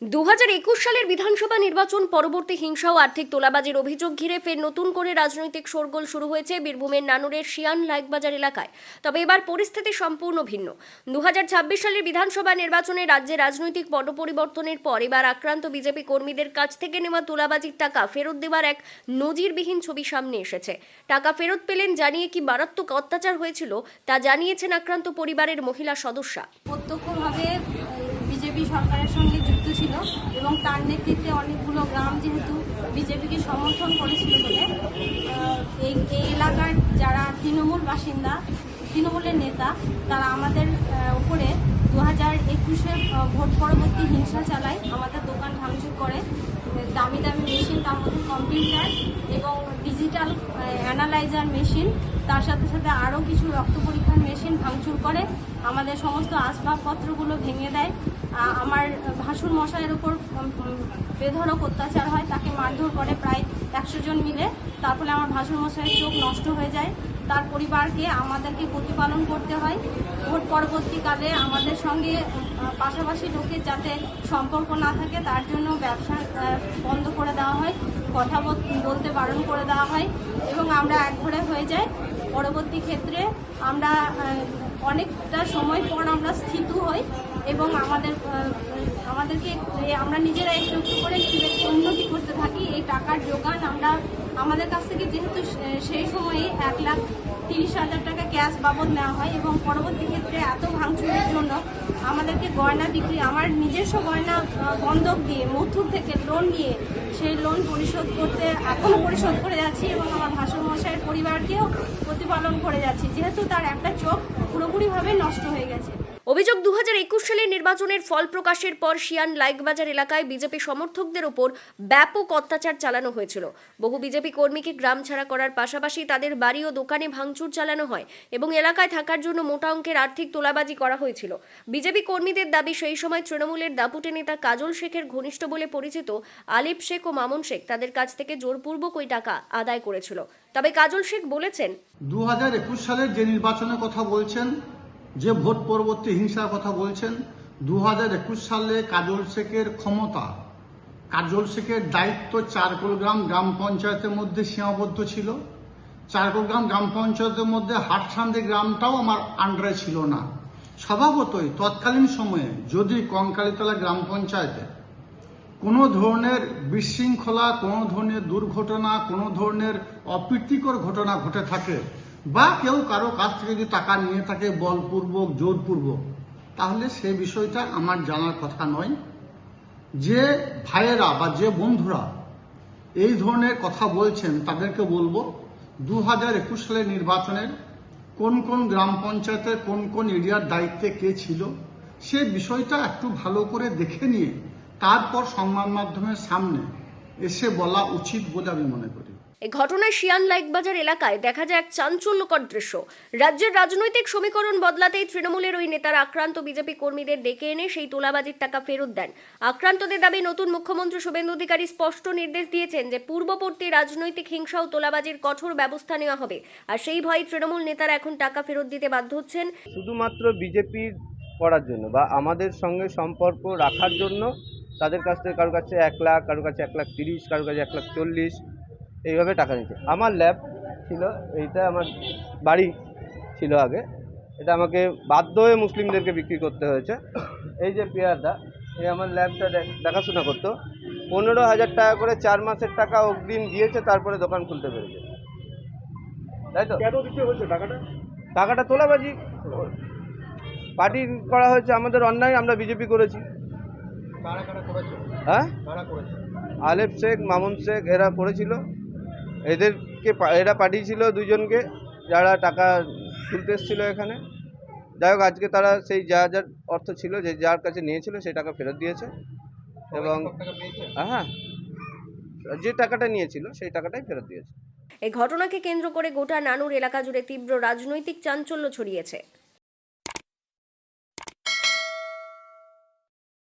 2021 সালের বিধানসভা নির্বাচন পরবর্তী হিংসা ও আর্থিক তোলাবাজির অভিযোগ ঘিরে ফের নতুন করে রাজনৈতিক শোরগোল শুরু হয়েছে বীরভূমের নানুরের শিয়ান লাইকবাজার এলাকায়। তবে এবার পরিস্থিতি সম্পূর্ণ ভিন্ন। 2026 সালের বিধানসভা নির্বাচনে রাজ্যে রাজনৈতিক পট পরিবর্তনের পর এবার আক্রান্ত বিজেপি কর্মীদের কাছ থেকে নেওয়া তোলাবাজির টাকা ফেরত দেওয়ার এক নজিরবিহীন ছবি সামনে এসেছে। টাকা ফেরত পেলেন জানিয়ে কি মারাত্মক অত্যাচার হয়েছিল তা জানিয়েছেন আক্রান্ত পরিবারের মহিলা সদস্যা। প্রত্যক্ষভাবে বিজেপি সরকারের সঙ্গে যুক্ত ছিল এবং তার নেতৃত্বে অনেকগুলো গ্রাম যেহেতু বিজেপিকে সমর্থন করেছিল বলে এই এলাকার যারা তৃণমূল বাসিন্দা, তৃণমূলের নেতা, তারা আমাদের উপরে 2021-এর ভোট পরবর্তী হিংসা চালায়, আমাদের দোকান ভাঙচুর করে, দামি দামি মেশিন, তার মধ্যে কম্পিউটার এবং ডিজিটাল অ্যানালাইজার মেশিন, তার সাথে সাথে আরও কিছু রক্ত পরীক্ষার মেশিন ভাঙচুর করে, আমাদের সমস্ত আসবাবপত্রগুলো ভেঙে দেয়। আমার ভাসুর মশাইয়ের উপর বেধড়ক অত্যাচার হয়, তাকে মারধর করে প্রায় 100 জন মিলে। তার ফলে আমার ভাসুর মশাইয়ের চোখ নষ্ট হয়ে যায়, তার পরিবারকে আমাদেরকে প্রতিপালন করতে হয়। ভোট পরবর্তীকালে আমাদের সঙ্গে পাশাপাশি লোকের যাতে সম্পর্ক না থাকে তার জন্য ব্যবসা বন্ধ করে দেওয়া হয়, কথা বলতে বারণ করে দেওয়া হয় এবং আমরা একঘরে হয়ে যাই। পরবর্তী ক্ষেত্রে আমরা অনেকটা সময় পর আমরা স্থিত হই এবং আমাদেরকে আমরা নিজেরা একটু একটু করে উন্নতি করতে থাকি। এই টাকার যোগান আমরা আমাদের কাছ থেকে যেহেতু সেই সময়ে 1,30,000 টাকা ক্যাশ বাবদ নেওয়া হয় এবং পরবর্তী ক্ষেত্রে এত ভাঙচুরের জন্য আমাদেরকে গয়না বিক্রি, আমার নিজস্ব গয়না বন্ধক দিয়ে মথুর থেকে লোন নিয়ে সেই লোন পরিশোধ করতে এখনও পরিশোধ করে যাচ্ছি এবং আমার ভাসুর মশাইয়ের পরিবারকেও প্রতিপালন করে যাচ্ছি, যেহেতু তার একটা চোখ পুরোপুরিভাবে নষ্ট হয়ে গেছে। অভিযোগ, 2021 সালের নির্বাচনের ফল প্রকাশের পর শিয়ান লাইকবাজার এলাকায় বিজেপি সমর্থকদের ওপর ব্যাপক অত্যাচার চালানো হয়েছিল। বহু বিজেপি কর্মীকে গ্রাম ছাড়া করার পাশাপাশি তাদের বাড়ি ও দোকানে ভাঙচুর চালানো হয় এবং এলাকায় থাকার জন্য মোটা অঙ্কের আর্থিক তোলাবাজি করা হয়েছিল। বিজেপি কর্মীদের দাবি, সেই সময় তৃণমূলের দাপুটে নেতা কাজল শেখের ঘনিষ্ঠ বলে পরিচিত আলিফ শেখ ও মামুন শেখ তাদের কাছ থেকে জোরপূর্বক ওই টাকা আদায় করেছিল। তবে কাজল শেখ বলেছেন, 2021 সালের যে নির্বাচনের কথা বলছেন, যে ভোট পরবর্তী হিংসার কথা বলছেন, 2021 সালে কাজল শেখের ক্ষমতা, কাজল শেখের দায়িত্ব চারকোলগ্রাম গ্রাম পঞ্চায়েতের মধ্যে সীমাবদ্ধ ছিল। চারকোলগ্রাম গ্রাম পঞ্চায়েতের মধ্যে হাটসান্দি গ্রামটাও আমার আন্ডারে ছিল না। স্বভাবতই তৎকালীন সময়ে যদি কঙ্কালীতলা গ্রাম পঞ্চায়েতে কোনো ধরনের বিশৃঙ্খলা, কোনো ধরনের দুর্ঘটনা, কোনো ধরনের অপ্রীতিকর ঘটনা ঘটে থাকে বা কেউ কারো কাছ থেকে যদি টাকা নিয়ে থাকে বলপূর্বক, জোরপূর্বক, তাহলে সে বিষয়টা আমার জানার কথা নয়। যে ভাইয়েরা বা যে বন্ধুরা এই ধরনের কথা বলছেন তাদেরকে বলবো, 2021 সালের নির্বাচনের কোন কোন গ্রাম পঞ্চায়েতের কোন কোন এরিয়ার দায়িত্বে কে ছিল সে বিষয়টা একটু ভালো করে দেখে নিয়ে তারপর সংবাদ মাধ্যমের সামনে এসে বলা উচিত বলে আমি মনে করি। এই ঘটনায় শিয়ান লাইকবাজার এলাকায় দেখা যায় এক চাঞ্চল্যকর দৃশ্য। রাজ্যের রাজনৈতিক সমীকরণ বদলাতেই তৃণমূলের ওই নেতারা আক্রান্ত বিজেপি কর্মীদের ডেকে এনে সেই তোলাবাজির টাকা ফেরত দেন। আক্রান্তদের দাবি, নতুন মুখ্যমন্ত্রী শুভেন্দু অধিকারী স্পষ্ট নির্দেশ দিয়েছেন যে পূর্ববর্তী রাজনৈতিক হিংসা ও তোলাবাজির কঠোর ব্যবস্থা নেওয়া হবে, আর সেই ভয়ে তৃণমূল নেতারা এখন টাকা ফেরত দিতে বাধ্য হচ্ছেন। শুধুমাত্র বিজেপির করার জন্য বা আমাদের সঙ্গে সম্পর্ক রাখার জন্য তাদের কাছ থেকে কারোর কাছে 1 লাখ, কারোর কাছে 1,30,000, কারোর কাছে 1,40,000 এইভাবে টাকা নিচ্ছে। আমার ল্যাব ছিল, এইটা আমার বাড়ি ছিল আগে, এটা আমাকে বাধ্য হয়ে মুসলিমদেরকে বিক্রি করতে হয়েছে। এই যে পেয়ারদা, এই আমার ল্যাবটা দেখাশোনা করতো, 15,000 টাকা করে 4 মাসের টাকা অগ্রিম দিয়েছে, তারপরে দোকান খুলতে পেরেছে। তাই তো? কেন দিতে হয়েছে টাকাটা? টাকাটা তোলাবাজি পার্টি করা হয়েছে, আমাদের অন্যায়, আমরা বিজেপি করেছি। হ্যাঁ, আলেফ শেখ, মামুন শেখ এরা করেছিল, এরা পাঠিয়েছিল 2 জনকে যারা টাকা তুলতে এসেছিল এখানে। যাই হোক, আজকে তারা সেই যার অর্থ ছিল, যে যার কাছে নিয়েছিল সেই টাকা ফেরত দিয়েছে এবং হ্যাঁ, যে টাকাটা নিয়েছিল সেই টাকাটাই ফেরত দিয়েছে। এই ঘটনাকে কেন্দ্র করে গোটা নানুর এলাকা জুড়ে তীব্র রাজনৈতিক চাঞ্চল্য ছড়িয়েছে।